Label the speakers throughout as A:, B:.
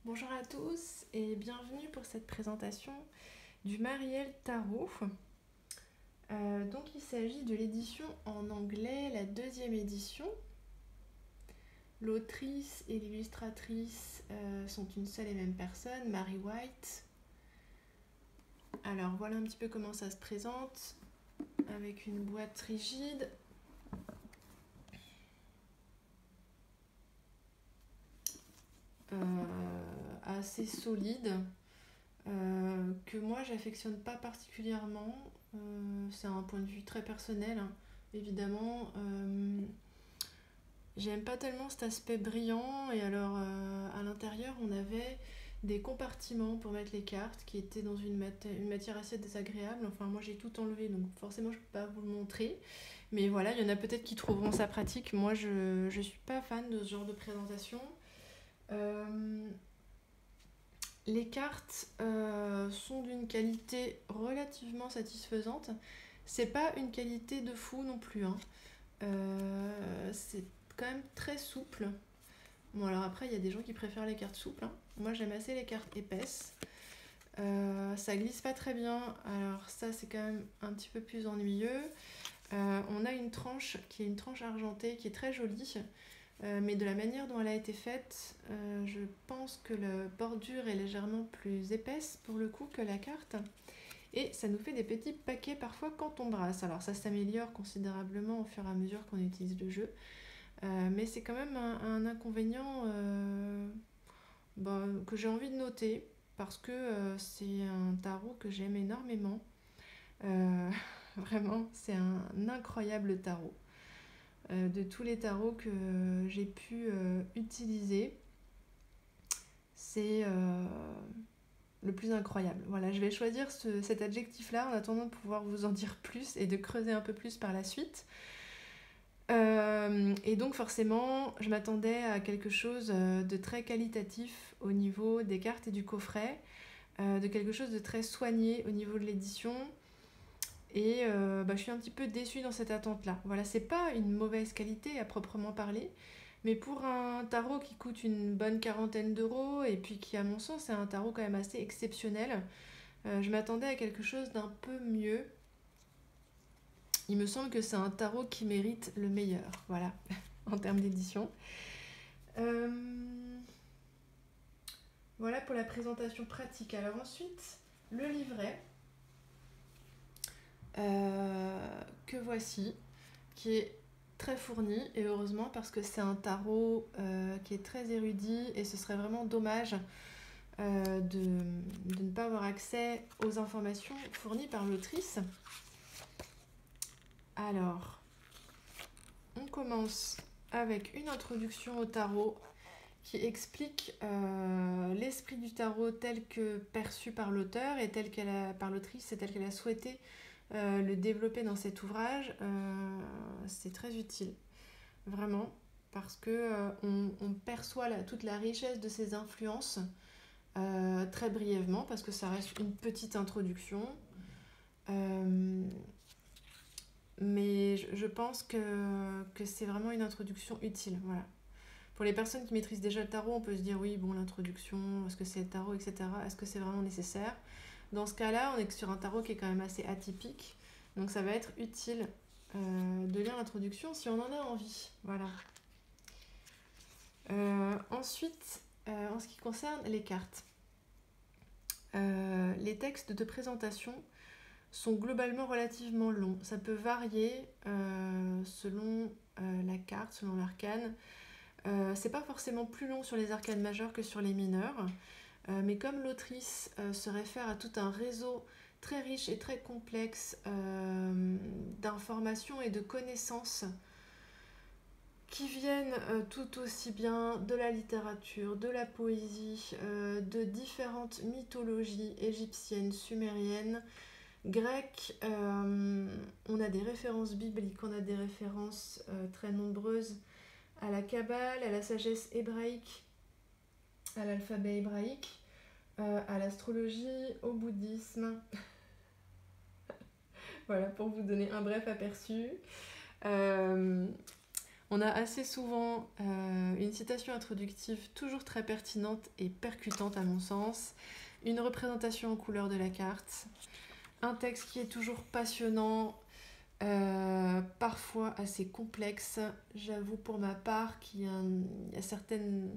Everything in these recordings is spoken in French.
A: Bonjour à tous et bienvenue pour cette présentation du Mariel Tarot. Donc il s'agit de l'édition en anglais, la deuxième édition. L'autrice et l'illustratrice sont une seule et même personne, Mary White. Alors voilà un petit peu comment ça se présente, avec une boîte rigide. Assez solide. Que moi j'affectionne pas particulièrement. C'est un point de vue très personnel, hein. Évidemment, j'aime pas tellement cet aspect brillant. Et alors, à l'intérieur, on avait des compartiments pour mettre les cartes qui étaient dans une matière assez désagréable. Enfin, moi j'ai tout enlevé, donc forcément je peux pas vous le montrer. Mais voilà, il y en a peut-être qui trouveront ça pratique. Moi je suis pas fan de ce genre de présentation. Euh, les cartes sont d'une qualité relativement satisfaisante. C'est pas une qualité de fou non plus, hein. C'est quand même très souple. Bon, alors après, il y a des gens qui préfèrent les cartes souples, hein. Moi, j'aime assez les cartes épaisses. Ça glisse pas très bien, alors ça, c'est quand même un petit peu plus ennuyeux. On a une tranche qui est une tranche argentée qui est très jolie. Mais de la manière dont elle a été faite, je pense que la bordure est légèrement plus épaisse pour le coup que la carte. Et ça nous fait des petits paquets parfois quand on brasse. Alors ça s'améliore considérablement au fur et à mesure qu'on utilise le jeu. Mais c'est quand même un inconvénient que j'ai envie de noter parce que c'est un tarot que j'aime énormément. Euh, Vraiment, c'est un incroyable tarot. De tous les tarots que j'ai pu utiliser, c'est le plus incroyable. Voilà, je vais choisir cet adjectif-là en attendant de pouvoir vous en dire plus et de creuser un peu plus par la suite. Et donc forcément, je m'attendais à quelque chose de très qualitatif au niveau des cartes et du coffret, de quelque chose de très soigné au niveau de l'édition. Et je suis un petit peu déçue dans cette attente-là. Voilà, c'est pas une mauvaise qualité à proprement parler, mais pour un tarot qui coûte une bonne quarantaine d'euros, et puis qui, à mon sens, est un tarot quand même assez exceptionnel, je m'attendais à quelque chose d'un peu mieux. Il me semble que c'est un tarot qui mérite le meilleur, voilà, en termes d'édition. Euh, Voilà pour la présentation pratique. Alors ensuite, le livret que voici, qui est très fourni, et heureusement parce que c'est un tarot qui est très érudit, et ce serait vraiment dommage de ne pas avoir accès aux informations fournies par l'autrice. Alors, on commence avec une introduction au tarot qui explique l'esprit du tarot tel que perçu par l'auteur et par l'autrice et tel qu'elle a souhaité le développer dans cet ouvrage. C'est très utile, vraiment, parce que on perçoit toute la richesse de ses influences très brièvement, parce que ça reste une petite introduction. Euh, mais je pense que c'est vraiment une introduction utile. Voilà. Pour les personnes qui maîtrisent déjà le tarot, on peut se dire oui, bon, l'introduction, est-ce que c'est le tarot, etc. Est-ce que c'est vraiment nécessaire? Dans ce cas-là, on est sur un tarot qui est quand même assez atypique. Donc ça va être utile de lire l'introduction si on en a envie. Voilà. Ensuite, en ce qui concerne les cartes, les textes de présentation sont globalement relativement longs. Ça peut varier selon la carte, selon l'arcane. C'est pas forcément plus long sur les arcanes majeures que sur les mineurs, mais comme l'autrice se réfère à tout un réseau très riche et très complexe d'informations et de connaissances qui viennent tout aussi bien de la littérature, de la poésie, de différentes mythologies égyptiennes, sumériennes, grecques. On a des références bibliques, on a des références très nombreuses à la Kabbale, à la sagesse hébraïque, à l'alphabet hébraïque, à l'astrologie, au bouddhisme. Voilà pour vous donner un bref aperçu. Euh, On a assez souvent une citation introductive toujours très pertinente et percutante à mon sens, une représentation en couleur de la carte, un texte qui est toujours passionnant, parfois assez complexe. J'avoue pour ma part qu'il y a certaines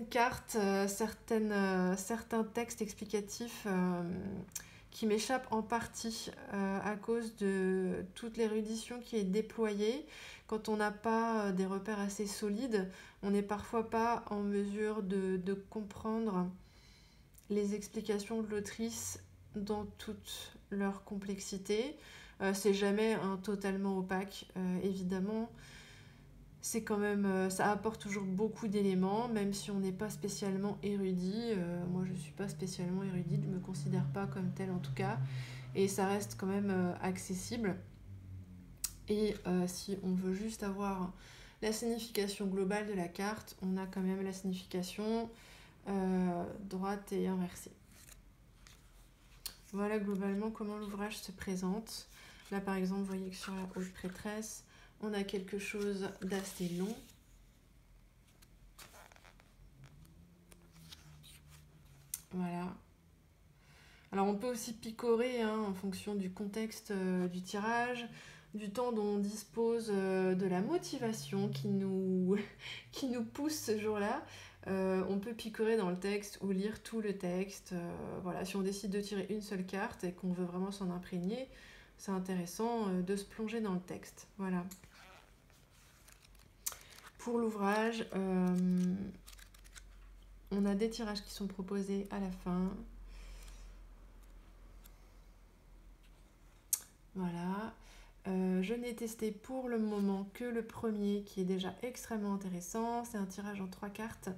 A: cartes, certains textes explicatifs qui m'échappent en partie à cause de toute l'érudition qui est déployée. Quand on n'a pas des repères assez solides, on n'est parfois pas en mesure de comprendre les explications de l'autrice dans toute leur complexité. C'est jamais totalement opaque, évidemment. C'est quand même, ça apporte toujours beaucoup d'éléments, même si on n'est pas spécialement érudit. Moi, je ne suis pas spécialement érudite, je ne me considère pas comme telle en tout cas. Et ça reste quand même accessible. Et si on veut juste avoir la signification globale de la carte, on a quand même la signification droite et inversée. Voilà globalement comment l'ouvrage se présente. Là par exemple, vous voyez que sur la haute prêtresse, on a quelque chose d'assez long. Voilà. Alors on peut aussi picorer en fonction du contexte du tirage, du temps dont on dispose, de la motivation qui nous pousse ce jour-là. On peut picorer dans le texte ou lire tout le texte. Voilà, si on décide de tirer une seule carte et qu'on veut vraiment s'en imprégner, c'est intéressant de se plonger dans le texte. Voilà. Pour l'ouvrage, on a des tirages qui sont proposés à la fin. Voilà. Je n'ai testé pour le moment que le premier qui est déjà extrêmement intéressant. C'est un tirage en 3 cartes,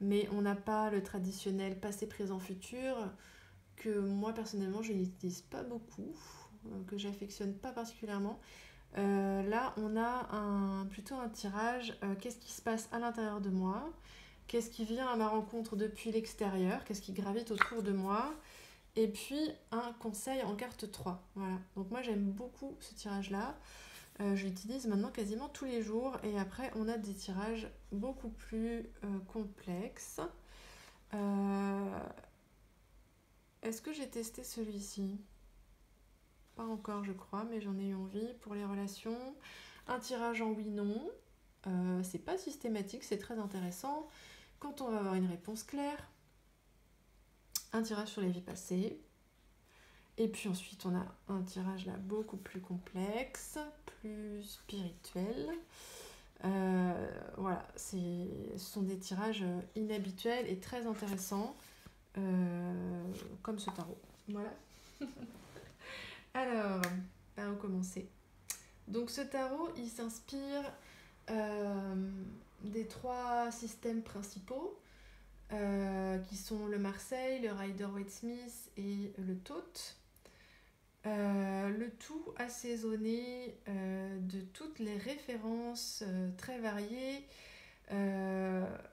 A: mais on n'a pas le traditionnel passé, présent, futur que moi personnellement je n'utilise pas beaucoup, que j'affectionne pas particulièrement. Là on a plutôt un tirage, qu'est-ce qui se passe à l'intérieur de moi, qu'est-ce qui vient à ma rencontre depuis l'extérieur, qu'est-ce qui gravite autour de moi, et puis un conseil en carte 3. Voilà. Donc moi j'aime beaucoup ce tirage-là. Je l'utilise maintenant quasiment tous les jours. Et après on a des tirages beaucoup plus complexes. Est-ce que j'ai testé celui-ci? Pas encore je crois, mais j'en ai eu envie. Pour les relations, un tirage en oui-non. C'est pas systématique, c'est très intéressant. Quand on va avoir une réponse claire, un tirage sur les vies passées, et puis ensuite on a un tirage là beaucoup plus complexe, plus spirituel. Voilà, ce sont des tirages inhabituels et très intéressants, comme ce tarot. Voilà. Alors, par où commencer? Donc ce tarot, il s'inspire des 3 systèmes principaux, qui sont le Marseille, le Rider-Waite-Smith et le Thoth. Le tout assaisonné de toutes les références très variées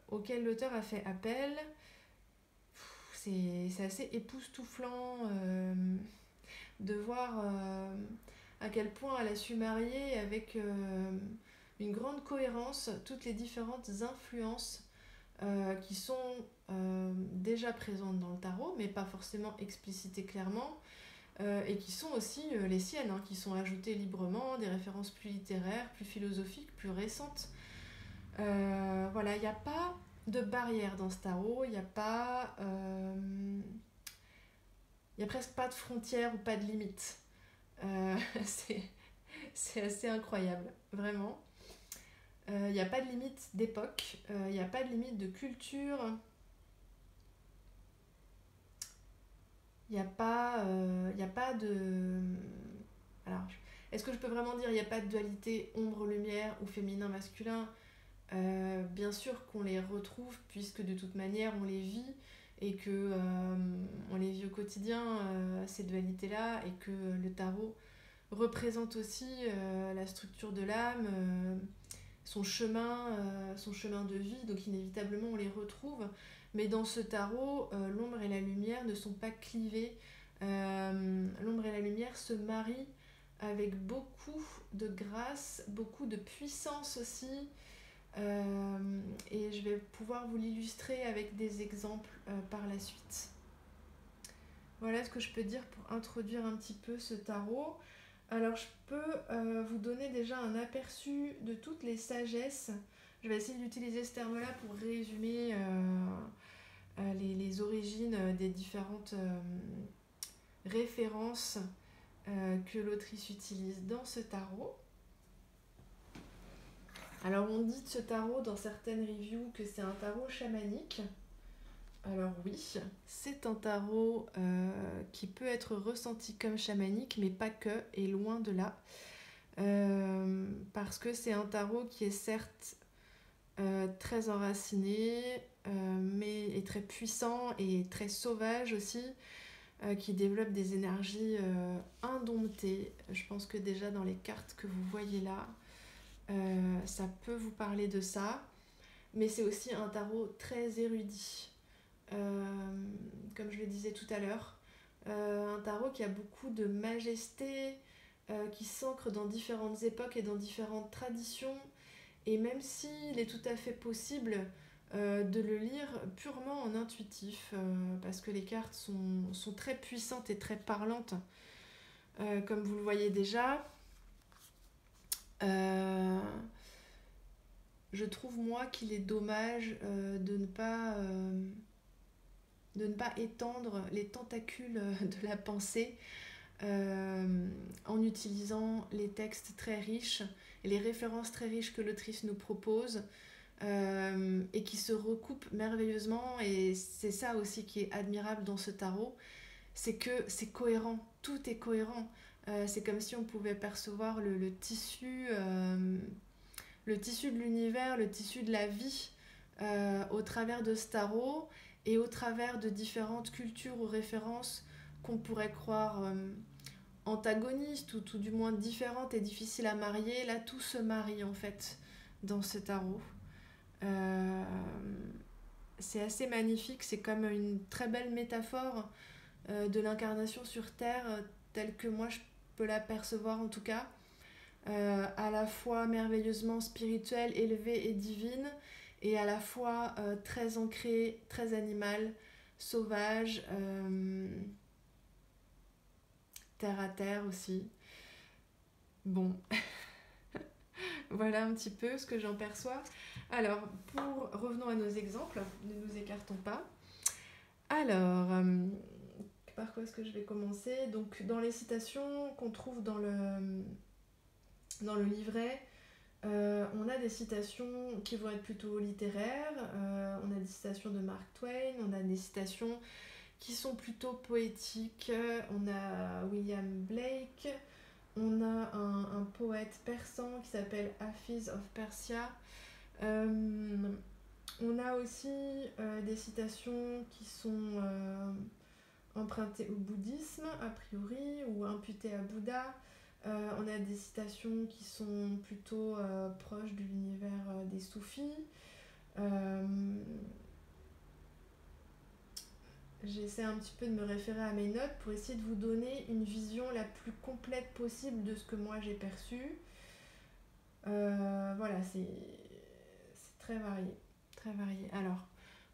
A: auxquelles l'auteur a fait appel. C'est assez époustouflant de voir à quel point elle a su marier avec une grande cohérence toutes les différentes influences qui sont déjà présentes dans le tarot, mais pas forcément explicitées clairement, et qui sont aussi les siennes, qui sont ajoutées librement, des références plus littéraires, plus philosophiques, plus récentes. Voilà, il n'y a pas de barrière dans ce tarot, il n'y a pas... il n'y a presque pas de frontières ou pas de limites. C'est assez incroyable, vraiment. Il n'y a pas de limite d'époque, il n'y a pas de limite de culture, il n'y a pas de... Alors, est-ce que je peux vraiment dire il n'y a pas de dualité ombre-lumière ou féminin-masculin? Bien sûr qu'on les retrouve, puisque de toute manière on les vit, et que on les vit au quotidien, ces dualités-là, et que le tarot représente aussi la structure de l'âme, son chemin de vie, donc inévitablement on les retrouve. Mais dans ce tarot, l'ombre et la lumière ne sont pas clivées. L'ombre et la lumière se marient avec beaucoup de grâce, beaucoup de puissance aussi. Et je vais pouvoir vous l'illustrer avec des exemples par la suite. Voilà ce que je peux dire pour introduire un petit peu ce tarot. Alors je peux vous donner déjà un aperçu de toutes les sagesses. Je vais essayer d'utiliser ce terme-là pour résumer les origines des différentes références que l'autrice utilise dans ce tarot. Alors on dit de ce tarot dans certaines reviews que c'est un tarot chamanique. Alors oui, c'est un tarot qui peut être ressenti comme chamanique, mais pas que, et loin de là. Parce que c'est un tarot qui est certes très enraciné, mais est très puissant et très sauvage aussi, qui développe des énergies indomptées. Je pense que déjà dans les cartes que vous voyez là, ça peut vous parler de ça. Mais c'est aussi un tarot très érudit. Comme je le disais tout à l'heure, un tarot qui a beaucoup de majesté, qui s'ancre dans différentes époques et dans différentes traditions, et même s'il est tout à fait possible de le lire purement en intuitif, parce que les cartes sont très puissantes et très parlantes, comme vous le voyez déjà. Je trouve moi qu'il est dommage de ne pas étendre les tentacules de la pensée en utilisant les textes très riches et les références très riches que l'autrice nous propose et qui se recoupent merveilleusement. Et c'est ça aussi qui est admirable dans ce tarot, c'est que c'est cohérent, tout est cohérent. C'est comme si on pouvait percevoir le tissu de l'univers, le tissu de la vie au travers de ce tarot et au travers de différentes cultures ou références qu'on pourrait croire antagonistes ou tout du moins différentes et difficiles à marier. Là, tout se marie en fait dans ce tarot. C'est assez magnifique, c'est comme une très belle métaphore de l'incarnation sur Terre, telle que moi je peux la percevoir en tout cas. À la fois merveilleusement spirituelle, élevée et divine, et à la fois très ancrée, très animale, sauvage, terre à terre aussi. Bon, voilà un petit peu ce que j'en perçois. Alors, revenons à nos exemples, ne nous écartons pas. Alors, par quoi est-ce que je vais commencer? Donc, dans les citations qu'on trouve dans le livret, on a des citations qui vont être plutôt littéraires, on a des citations de Mark Twain, on a des citations qui sont plutôt poétiques, on a William Blake, on a un poète persan qui s'appelle Hafiz of Persia. On a aussi des citations qui sont empruntées au bouddhisme, a priori, ou imputées à Bouddha. On a des citations qui sont plutôt proches de l'univers des soufis. J'essaie un petit peu de me référer à mes notes pour essayer de vous donner une vision la plus complète possible de ce que moi j'ai perçu. Voilà, c'est très varié, très varié. Alors,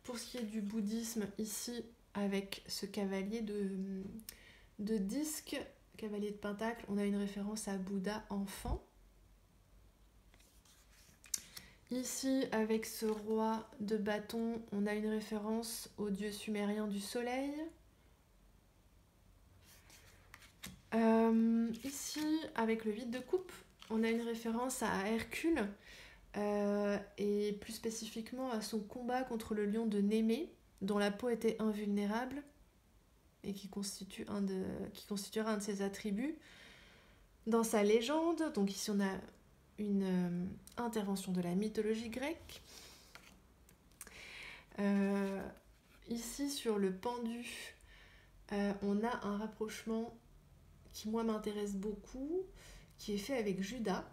A: pour ce qui est du bouddhisme, ici, avec ce cavalier de disque, cavalier de pentacle, on a une référence à Bouddha enfant. Ici, avec ce roi de bâton, on a une référence au dieu sumérien du soleil. Ici, avec le vide de coupe, on a une référence à Hercule, et plus spécifiquement à son combat contre le lion de Némée, dont la peau était invulnérable, et qui constituera un de ses attributs dans sa légende. Donc ici, on a une intervention de la mythologie grecque. Ici, sur le pendu, on a un rapprochement qui, moi, m'intéresse beaucoup, qui est fait avec Judas.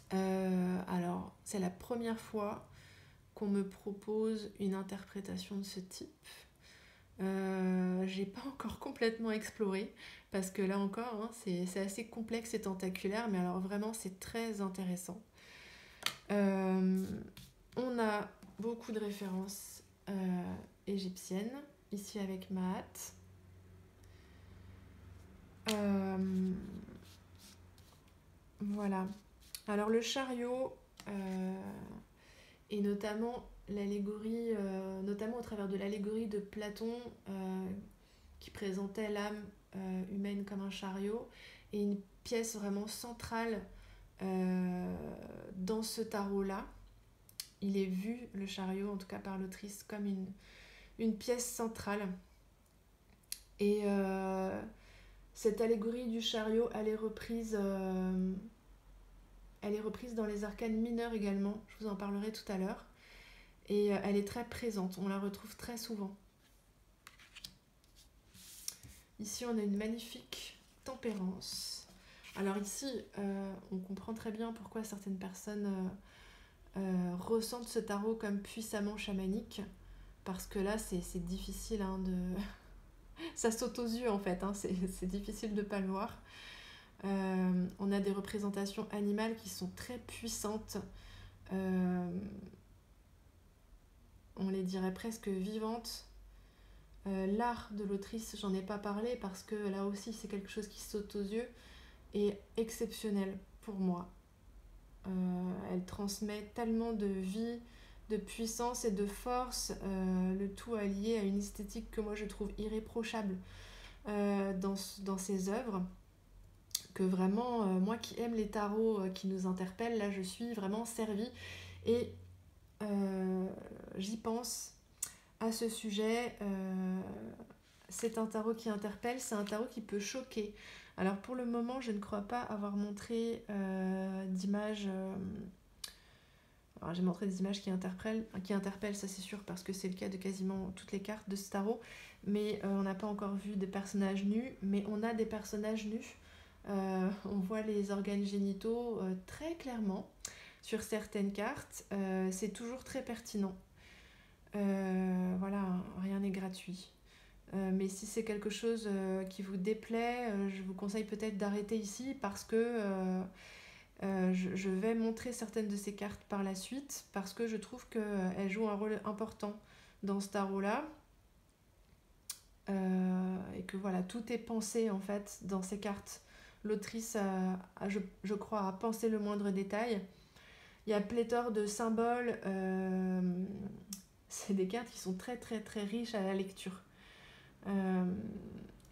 A: Alors, c'est la première fois qu'on me propose une interprétation de ce type. J'ai pas encore complètement exploré parce que là encore, hein, c'est assez complexe et tentaculaire, mais alors vraiment c'est très intéressant. Euh, on a beaucoup de références égyptiennes, ici avec Maat. Voilà. Alors le chariot, et notamment l'allégorie, notamment au travers de l'allégorie de Platon, qui présentait l'âme humaine comme un chariot, et une pièce vraiment centrale dans ce tarot-là. Il est vu, le chariot, en tout cas par l'autrice, comme une pièce centrale. Et cette allégorie du chariot, elle est reprise dans les arcanes mineurs également, je vous en parlerai tout à l'heure. Et elle est très présente, on la retrouve très souvent. Ici, on a une magnifique tempérance. Alors ici, on comprend très bien pourquoi certaines personnes ressentent ce tarot comme puissamment chamanique, parce que là, c'est difficile hein, de... Ça saute aux yeux en fait, hein, c'est difficile de ne pas le voir. On a des représentations animales qui sont très puissantes. On les dirait presque vivantes. L'art de l'autrice, j'en ai pas parlé parce que là aussi c'est quelque chose qui saute aux yeux et exceptionnel pour moi. Elle transmet tellement de vie, de puissance et de force, le tout allié à une esthétique que moi je trouve irréprochable dans ses œuvres, que vraiment, moi qui aime les tarots qui nous interpellent, là je suis vraiment servie et j'y pense à ce sujet. C'est un tarot qui interpelle, c'est un tarot qui peut choquer. Alors pour le moment, je ne crois pas avoir montré d'images. Alors j'ai montré des images qui interpellent, ça c'est sûr, parce que c'est le cas de quasiment toutes les cartes de ce tarot. Mais on n'a pas encore vu des personnages nus, mais on a des personnages nus. On voit les organes génitaux très clairement sur certaines cartes. C'est toujours très pertinent. Voilà, rien n'est gratuit. Mais si c'est quelque chose qui vous déplaît, je vous conseille peut-être d'arrêter ici parce que je vais montrer certaines de ces cartes par la suite parce que je trouve qu'elles jouent un rôle important dans ce tarot-là. Et que voilà, tout est pensé en fait dans ces cartes. L'autrice, je crois, a pensé le moindre détail. Il y a pléthore de symboles. C'est des cartes qui sont très très très riches à la lecture.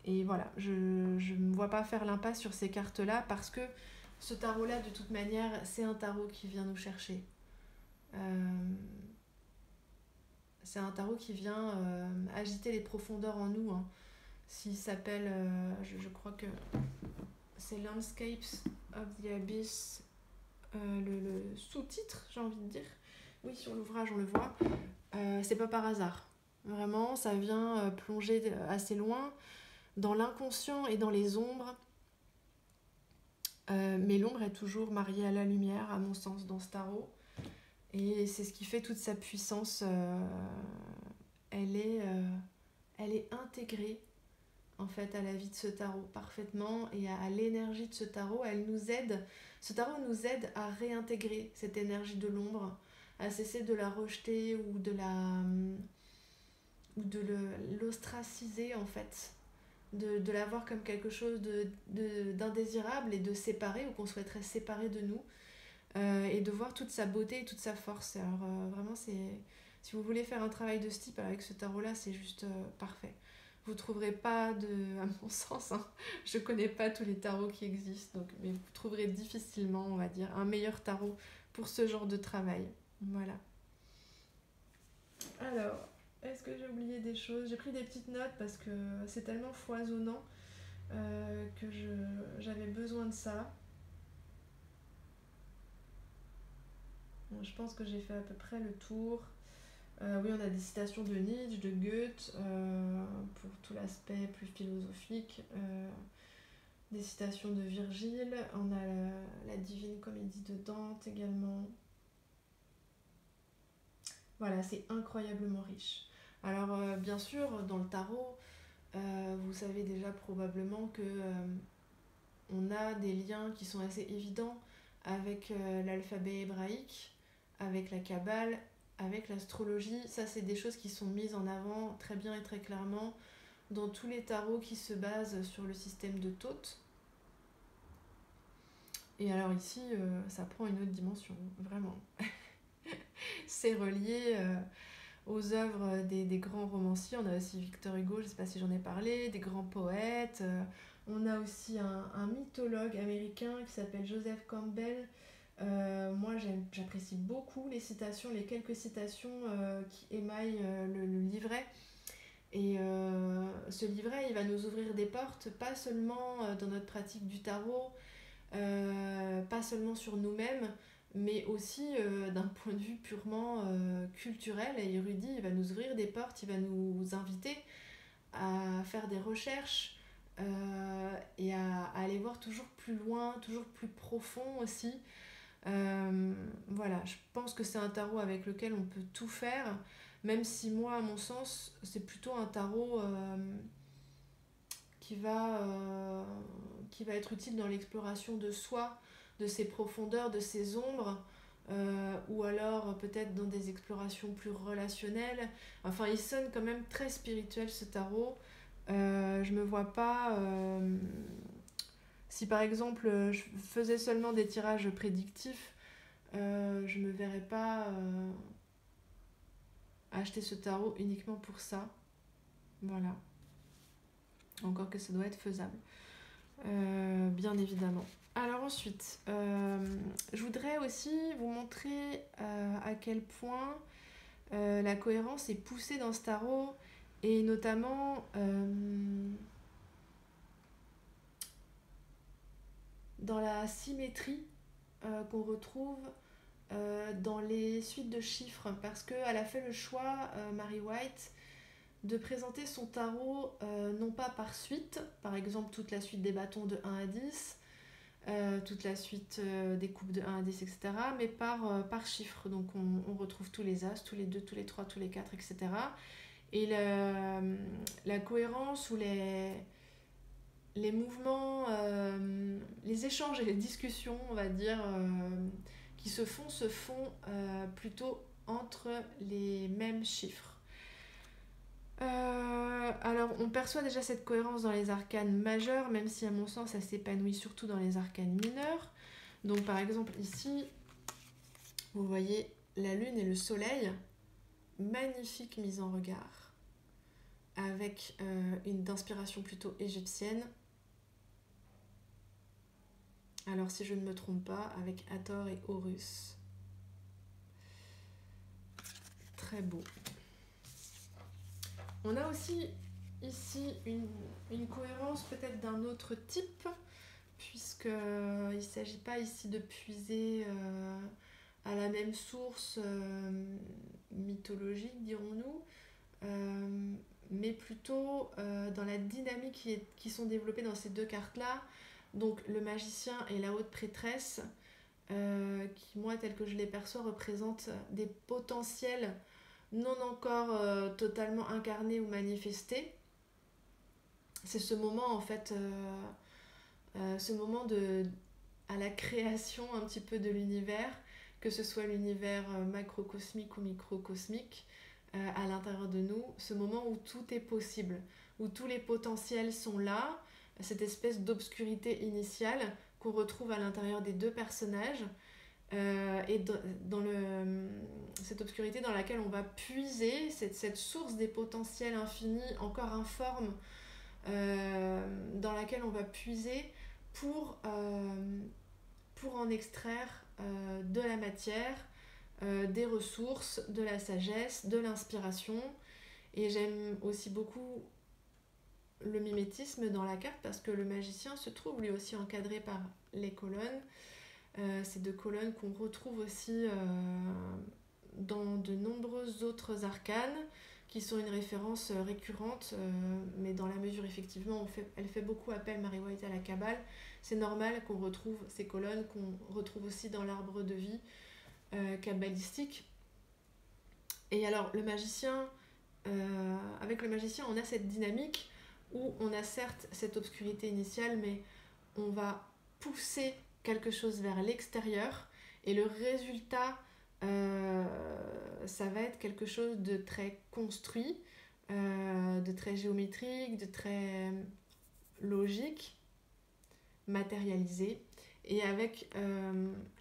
A: Et voilà, je ne me vois pas faire l'impasse sur ces cartes-là parce que ce tarot-là, de toute manière, c'est un tarot qui vient nous chercher. C'est un tarot qui vient agiter les profondeurs en nous. Hein. S'il s'appelle, je crois que c'est Landscapes of the Abyss, le sous-titre, j'ai envie de dire. Oui, sur l'ouvrage, on le voit. C'est pas par hasard. Vraiment, ça vient plonger assez loin dans l'inconscient et dans les ombres. Mais l'ombre est toujours mariée à la lumière, à mon sens, dans ce tarot. Et c'est ce qui fait toute sa puissance. Elle est intégrée, en fait, à la vie de ce tarot, parfaitement, et à l'énergie de ce tarot. Ce tarot nous aide à réintégrer cette énergie de l'ombre, à cesser de la rejeter ou de l'ostraciser, en fait. De la voir comme quelque chose d'indésirable et de séparé, ou qu'on souhaiterait séparer de nous, et de voir toute sa beauté et toute sa force. Alors vraiment, si vous voulez faire un travail de ce type avec ce tarot-là, c'est juste parfait. Vous ne trouverez pas, à mon sens, hein, je ne connais pas tous les tarots qui existent, donc, mais vous trouverez difficilement, on va dire, un meilleur tarot pour ce genre de travail. Voilà. Alors, est-ce que j'ai oublié des choses? J'ai pris des petites notes parce que c'est tellement foisonnant que j'avais besoin de ça. Bon, je pense que j'ai fait à peu près le tour. Oui, on a des citations de Nietzsche, de Goethe, pour tout l'aspect plus philosophique. Des citations de Virgile. On a la Divine Comédie de Dante également. Voilà, c'est incroyablement riche. Alors, bien sûr, dans le tarot, vous savez déjà probablement que on a des liens qui sont assez évidents avec l'alphabet hébraïque, avec la Kabbale, avec l'astrologie. Ça, c'est des choses qui sont mises en avant très bien et très clairement dans tous les tarots qui se basent sur le système de Thoth. Et alors ici, ça prend une autre dimension, vraiment. C'est relié aux œuvres des grands romanciers. On a aussi Victor Hugo, je ne sais pas si j'en ai parlé, des grands poètes. On a aussi un mythologue américain qui s'appelle Joseph Campbell. Moi, j'apprécie beaucoup les citations, les quelques citations qui émaillent le livret. Et ce livret, il va nous ouvrir des portes, pas seulement dans notre pratique du tarot, pas seulement sur nous-mêmes, mais aussi d'un point de vue purement culturel et érudit. Il va nous ouvrir des portes, il va nous inviter à faire des recherches et à aller voir toujours plus loin, toujours plus profond aussi. Voilà, je pense que c'est un tarot avec lequel on peut tout faire, même si moi, à mon sens, c'est plutôt un tarot qui va, euh, qui va être utile dans l'exploration de soi, de ses profondeurs, de ses ombres, ou alors peut-être dans des explorations plus relationnelles. Enfin, il sonne quand même très spirituel ce tarot. Je me vois pas... si par exemple je faisais seulement des tirages prédictifs, je me verrais pas acheter ce tarot uniquement pour ça. Voilà. Encore que ça doit être faisable. Bien évidemment. Alors ensuite, je voudrais aussi vous montrer à quel point la cohérence est poussée dans ce tarot et notamment dans la symétrie qu'on retrouve dans les suites de chiffres parce qu'elle a fait le choix, Mary White, de présenter son tarot non pas par suite, par exemple toute la suite des bâtons de 1 à 10, toute la suite des coupes de 1 à 10, etc., mais par chiffre. Donc on retrouve tous les as, tous les 2, tous les 3, tous les 4, etc. Et la cohérence ou les mouvements, les échanges et les discussions, on va dire, qui se font plutôt entre les mêmes chiffres. Alors, on perçoit déjà cette cohérence dans les arcanes majeures, même si à mon sens, elle s'épanouit surtout dans les arcanes mineures. Donc, par exemple, ici, vous voyez la lune et le soleil, magnifique mise en regard, avec une d'inspiration plutôt égyptienne. Alors, si je ne me trompe pas, avec Hathor et Horus. Très beau. On a aussi ici une cohérence peut-être d'un autre type, puisqu'il ne s'agit pas ici de puiser à la même source mythologique, dirons-nous, mais plutôt dans la dynamique qui sont développées dans ces deux cartes-là. Donc le magicien et la haute prêtresse, qui moi, tel que je les perçois, représentent des potentiels non encore totalement incarnés ou manifestés. C'est ce moment en fait, ce moment à la création un petit peu de l'univers, que ce soit l'univers macrocosmique ou microcosmique, à l'intérieur de nous, ce moment où tout est possible, où tous les potentiels sont là, cette espèce d'obscurité initiale qu'on retrouve à l'intérieur des deux personnages, et dans cette obscurité dans laquelle on va puiser, cette source des potentiels infinis, encore informe, dans laquelle on va puiser pour en extraire de la matière, des ressources, de la sagesse, de l'inspiration. Et j'aime aussi beaucoup le mimétisme dans la carte parce que le magicien se trouve lui aussi encadré par les colonnes. Ces deux colonnes qu'on retrouve aussi dans de nombreuses autres arcanes qui sont une référence récurrente, mais dans la mesure effectivement elle fait beaucoup appel, Mary White, à la Kabbale. C'est normal qu'on retrouve ces colonnes, qu'on retrouve aussi dans l'arbre de vie kabbalistique. Et alors le magicien, avec le magicien, on a cette dynamique où on a certes cette obscurité initiale, mais on va pousser quelque chose vers l'extérieur et le résultat, ça va être quelque chose de très construit, de très géométrique, de très logique, matérialisé. Et avec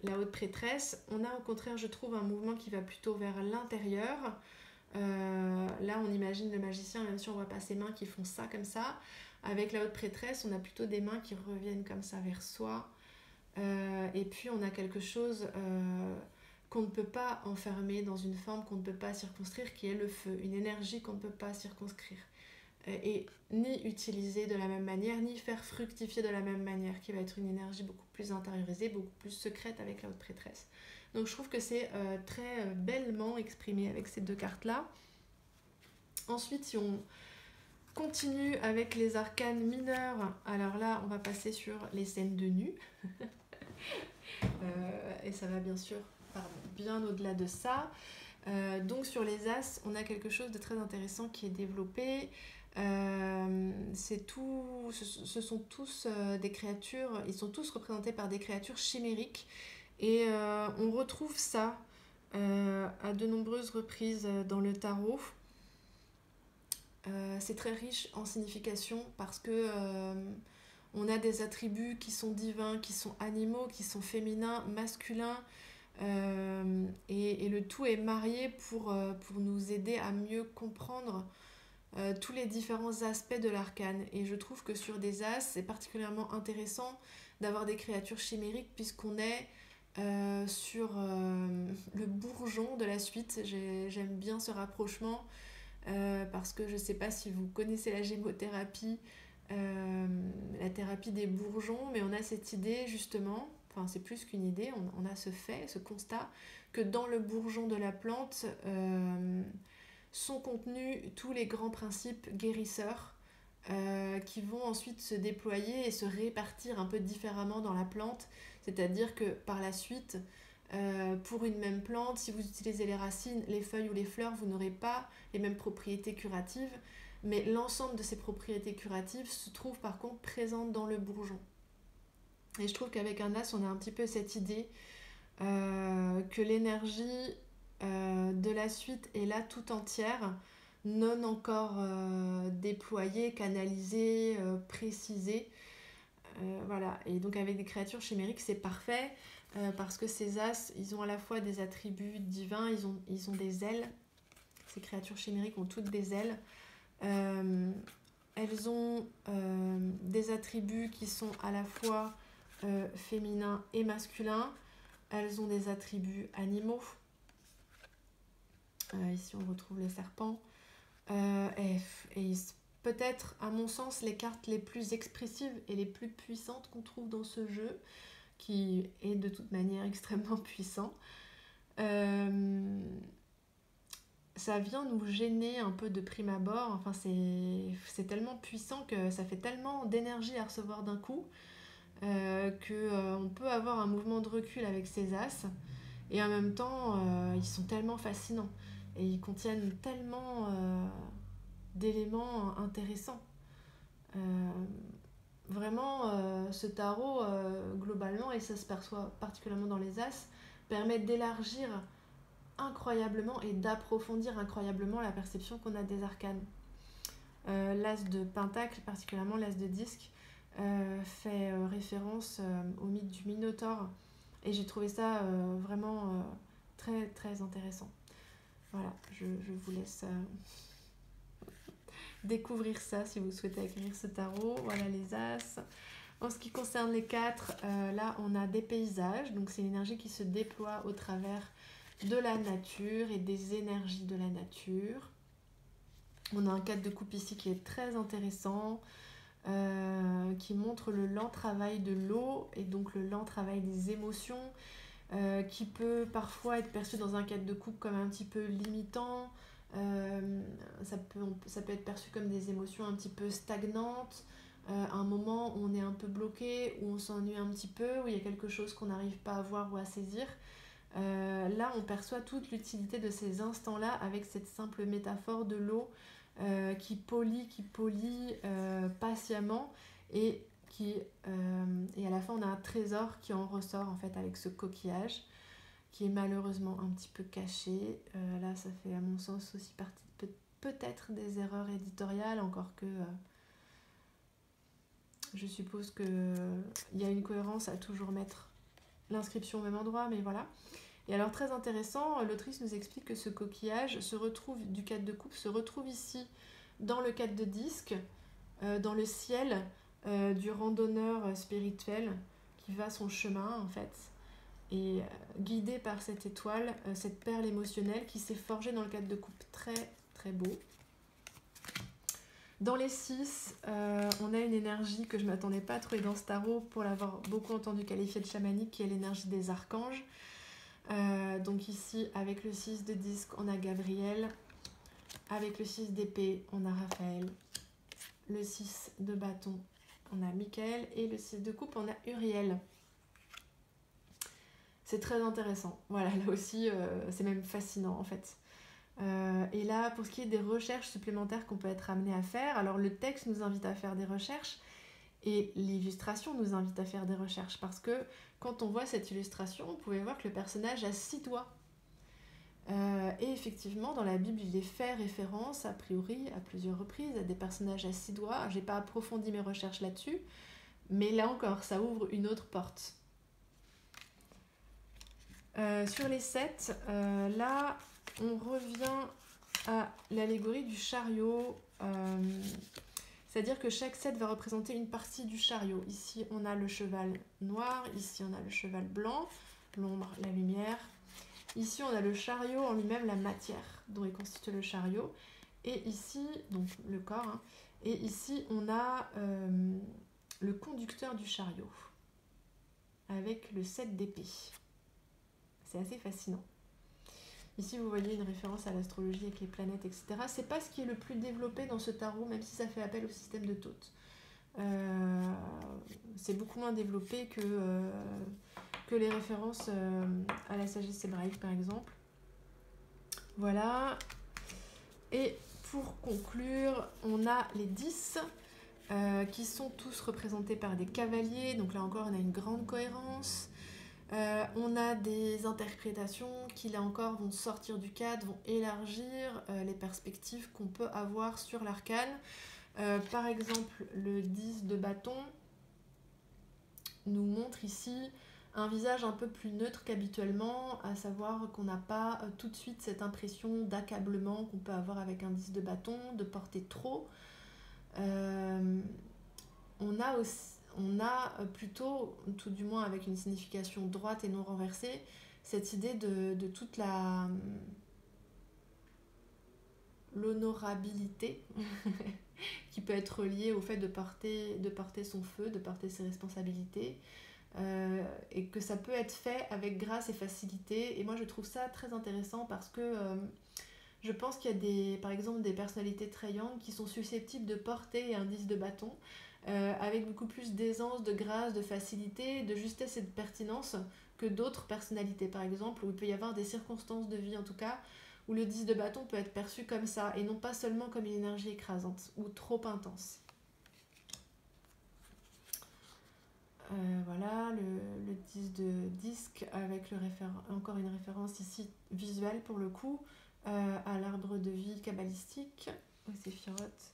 A: la haute prêtresse, on a au contraire, je trouve, un mouvement qui va plutôt vers l'intérieur. Là, on imagine le magicien, même si on voit pas ses mains qui font ça comme ça. Avec la haute prêtresse, on a plutôt des mains qui reviennent comme ça vers soi. Et puis, on a quelque chose qu'on ne peut pas enfermer dans une forme qu'on ne peut pas circonscrire, qui est le feu, une énergie qu'on ne peut pas circonscrire. Et ni utiliser de la même manière, ni faire fructifier de la même manière, qui va être une énergie beaucoup plus intériorisée, beaucoup plus secrète avec la haute prêtresse. Donc je trouve que c'est très bellement exprimé avec ces deux cartes-là. Ensuite, si on continue avec les arcanes mineurs, alors là, on va passer sur les scènes de nu. Et ça va bien sûr bien au-delà de ça. Donc sur les As, on a quelque chose de très intéressant qui est développé. Ce sont tous des créatures, ils sont tous représentés par des créatures chimériques et on retrouve ça à de nombreuses reprises dans le tarot. C'est très riche en signification parce que on a des attributs qui sont divins, qui sont animaux, qui sont féminins, masculins, et le tout est marié pour nous aider à mieux comprendre tous les différents aspects de l'arcane. Et je trouve que sur des As, c'est particulièrement intéressant d'avoir des créatures chimériques puisqu'on est sur le bourgeon de la suite. J'aime bien ce rapprochement parce que je ne sais pas si vous connaissez la gémothérapie, la thérapie des bourgeons, mais on a cette idée justement, enfin c'est plus qu'une idée, on a ce fait, ce constat, que dans le bourgeon de la plante sont contenus tous les grands principes guérisseurs qui vont ensuite se déployer et se répartir un peu différemment dans la plante. C'est-à-dire que par la suite, pour une même plante, si vous utilisez les racines, les feuilles ou les fleurs, vous n'aurez pas les mêmes propriétés curatives, mais l'ensemble de ces propriétés curatives se trouve par contre présentes dans le bourgeon. Et je trouve qu'avec un As, on a un petit peu cette idée que l'énergie de la suite est là tout entière, non encore déployée, canalisée, précisée. Voilà, et donc avec des créatures chimériques, c'est parfait parce que ces As, ils ont à la fois des attributs divins, ils ont des ailes. Ces créatures chimériques ont toutes des ailes. Elles ont des attributs qui sont à la fois féminins et masculins. Elles ont des attributs animaux. Ici, on retrouve le serpent. Et peut-être, à mon sens, les cartes les plus expressives et les plus puissantes qu'on trouve dans ce jeu, qui est de toute manière extrêmement puissant. Ça vient nous gêner un peu de prime abord. Enfin, c'est tellement puissant que ça fait tellement d'énergie à recevoir d'un coup qu'on peut avoir un mouvement de recul avec ces As. Et en même temps, ils sont tellement fascinants. Et ils contiennent tellement d'éléments intéressants. Vraiment, ce tarot, globalement, et ça se perçoit particulièrement dans les As, permet d'élargir incroyablement et d'approfondir incroyablement la perception qu'on a des arcanes. L'As de Pentacle, particulièrement l'As de Disque, fait référence au mythe du Minotaure. Et j'ai trouvé ça vraiment très très intéressant. Voilà, je vous laisse découvrir ça si vous souhaitez acquérir ce tarot. Voilà les As. En ce qui concerne les 4, là on a des paysages. Donc c'est l'énergie qui se déploie au travers de la nature et des énergies de la nature. On a un 4 de coupe ici qui est très intéressant, qui montre le lent travail de l'eau et donc le lent travail des émotions, qui peut parfois être perçu dans un 4 de coupe comme un petit peu limitant. Ça peut être perçu comme des émotions un petit peu stagnantes, à un moment où on est un peu bloqué, où on s'ennuie un petit peu, où il y a quelque chose qu'on n'arrive pas à voir ou à saisir. Là, on perçoit toute l'utilité de ces instants-là avec cette simple métaphore de l'eau qui polit patiemment et et à la fin, on a un trésor qui en ressort en fait avec ce coquillage qui est malheureusement un petit peu caché. Là, ça fait à mon sens aussi partie peut-être des erreurs éditoriales, encore que je suppose qu'il y a une cohérence à toujours mettre l'inscription au même endroit, mais voilà. Et alors très intéressant, l'autrice nous explique que ce coquillage du cadre de coupe se retrouve ici dans le cadre de disque, dans le ciel du randonneur spirituel qui va son chemin en fait, et guidé par cette étoile, cette perle émotionnelle qui s'est forgée dans le cadre de coupe. Très très beau. Dans les 6, on a une énergie que je ne m'attendais pas à trouver dans ce tarot pour l'avoir beaucoup entendu qualifier de chamanique, qui est l'énergie des archanges. Donc ici, avec le 6 de disque, on a Gabriel. Avec le 6 d'épée, on a Raphaël. Le 6 de bâton, on a Michael. Et le 6 de coupe, on a Uriel. C'est très intéressant. Voilà, là aussi, c'est même fascinant en fait. Et là, pour ce qui est des recherches supplémentaires qu'on peut être amené à faire, alors le texte nous invite à faire des recherches et l'illustration nous invite à faire des recherches parce que quand on voit cette illustration, vous pouvez voir que le personnage a 6 doigts. Et effectivement, dans la Bible, il est fait référence, a priori, à plusieurs reprises, à des personnages à 6 doigts. J'ai pas approfondi mes recherches là-dessus, mais là encore, ça ouvre une autre porte. Sur les 7, là, on revient à l'allégorie du chariot. C'est-à-dire que chaque 7 va représenter une partie du chariot. Ici, on a le cheval noir, ici, on a le cheval blanc, l'ombre, la lumière. Ici, on a le chariot en lui-même, la matière dont est constitué le chariot. Et ici, donc le corps, hein, et ici, on a le conducteur du chariot, avec le 7 d'épée. C'est assez fascinant. Ici, vous voyez une référence à l'astrologie avec les planètes, etc. C'est pas ce qui est le plus développé dans ce tarot, même si ça fait appel au système de Thoth. C'est beaucoup moins développé que les références à la sagesse hébraïque, par exemple. Voilà. Et pour conclure, on a les 10 qui sont tous représentés par des cavaliers. Donc là encore, on a une grande cohérence. On a des interprétations qui, là encore, vont sortir du cadre, vont élargir les perspectives qu'on peut avoir sur l'arcane. Par exemple, le 10 de bâton nous montre ici un visage un peu plus neutre qu'habituellement, à savoir qu'on n'a pas tout de suite cette impression d'accablement qu'on peut avoir avec un 10 de bâton, de porter trop. On a plutôt, tout du moins avec une signification droite et non renversée, cette idée de toute l'honorabilité qui peut être liée au fait de porter son feu, de porter ses responsabilités, et que ça peut être fait avec grâce et facilité. Et moi, je trouve ça très intéressant parce que je pense qu'il y a par exemple des personnalités très yang qui sont susceptibles de porter un 10 de bâton avec beaucoup plus d'aisance, de grâce, de facilité, de justesse et de pertinence que d'autres personnalités, par exemple, où il peut y avoir des circonstances de vie, en tout cas, où le 10 de bâton peut être perçu comme ça, et non pas seulement comme une énergie écrasante, ou trop intense. Voilà, le 10 de disque, avec encore une référence ici visuelle pour le coup, à l'arbre de vie kabbalistique, au Séphiroth.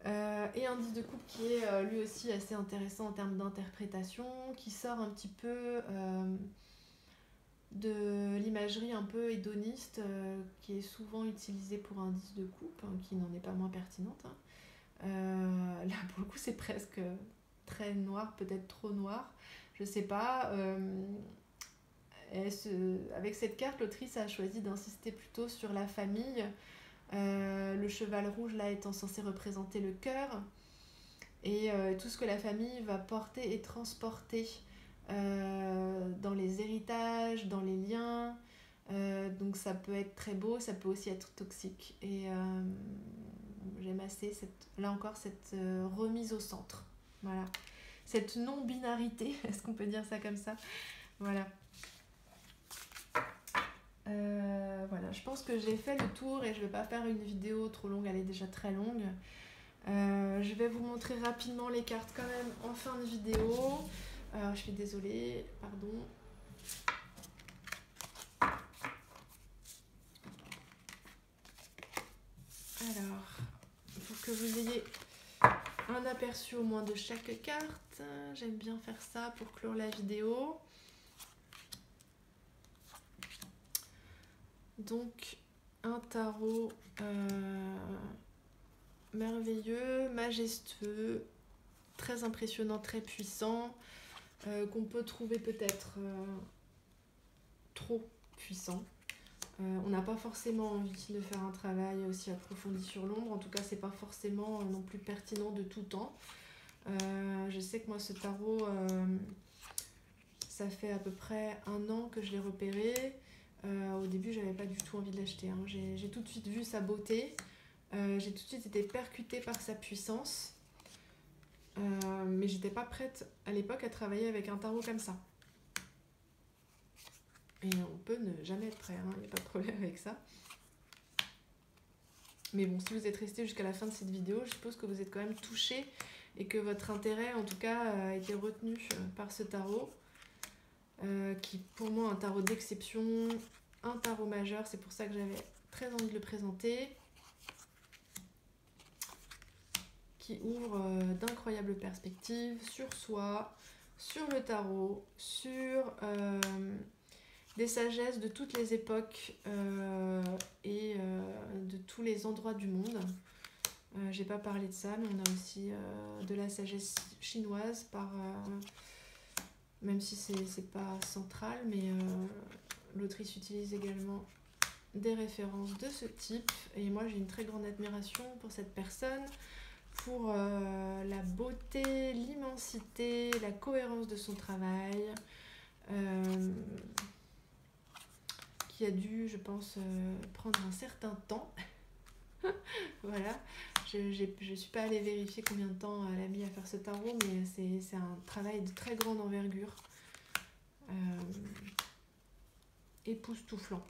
A: Et un 10 de coupe qui est lui aussi assez intéressant en termes d'interprétation, qui sort un petit peu de l'imagerie un peu hédoniste qui est souvent utilisée pour un 10 de coupe, hein, qui n'en est pas moins pertinente. Hein. Là, pour le coup, c'est presque très noir, peut-être trop noir, je sais pas. Avec cette carte, l'autrice a choisi d'insister plutôt sur la famille. Le cheval rouge là étant censé représenter le cœur et tout ce que la famille va porter et transporter dans les héritages, dans les liens, donc ça peut être très beau, ça peut aussi être toxique et j'aime assez là encore cette remise au centre, voilà, cette non-binarité, est-ce qu'on peut dire ça comme ça, voilà. Voilà, je pense que j'ai fait le tour et je vais pas faire une vidéo trop longue, elle est déjà très longue. Je vais vous montrer rapidement les cartes quand même en fin de vidéo. Je suis désolée, pardon. Alors, pour que vous ayez un aperçu au moins de chaque carte, j'aime bien faire ça pour clore la vidéo. Donc, un tarot merveilleux, majestueux, très impressionnant, très puissant, qu'on peut trouver peut-être trop puissant. On n'a pas forcément envie de faire un travail aussi approfondi sur l'ombre, en tout cas c'est pas forcément non plus pertinent de tout temps. Je sais que moi ce tarot, ça fait à peu près 1 an que je l'ai repéré. Au début j'avais pas du tout envie de l'acheter, hein. J'ai tout de suite vu sa beauté, j'ai tout de suite été percutée par sa puissance, mais j'étais pas prête à l'époque à travailler avec un tarot comme ça. Et on peut ne jamais être prêt, hein, il n'y a pas de problème avec ça. Mais bon, si vous êtes resté jusqu'à la fin de cette vidéo, je suppose que vous êtes quand même touché et que votre intérêt, en tout cas, a été retenu par ce tarot, qui pour moi est un tarot d'exception, un tarot majeur, c'est pour ça que j'avais très envie de le présenter, qui ouvre d'incroyables perspectives sur soi, sur le tarot, sur des sagesses de toutes les époques et de tous les endroits du monde. J'ai pas parlé de ça, mais on a aussi de la sagesse chinoise, même si c'est pas central, mais l'autrice utilise également des références de ce type. Et moi j'ai une très grande admiration pour cette personne, pour la beauté, l'immensité, la cohérence de son travail. Qui a dû, je pense, prendre un certain temps. Voilà, je ne suis pas allée vérifier combien de temps elle a mis à faire ce tarot, mais c'est un travail de très grande envergure, époustouflant.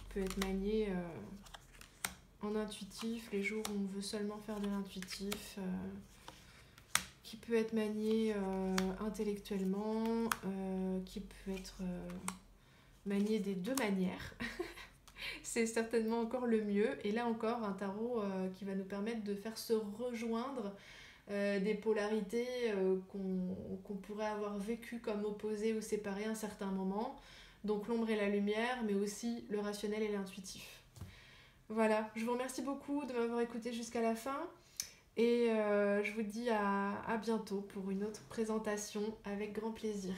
A: Il peut être manié en intuitif, les jours où on veut seulement faire de l'intuitif, qui peut être manié intellectuellement, qui peut être manié des deux manières. C'est certainement encore le mieux. Et là encore, un tarot qui va nous permettre de faire se rejoindre des polarités qu'on pourrait avoir vécues comme opposées ou séparées à un certain moment. Donc l'ombre et la lumière, mais aussi le rationnel et l'intuitif. Voilà, je vous remercie beaucoup de m'avoir écouté jusqu'à la fin. Et je vous dis à bientôt pour une autre présentation avec grand plaisir.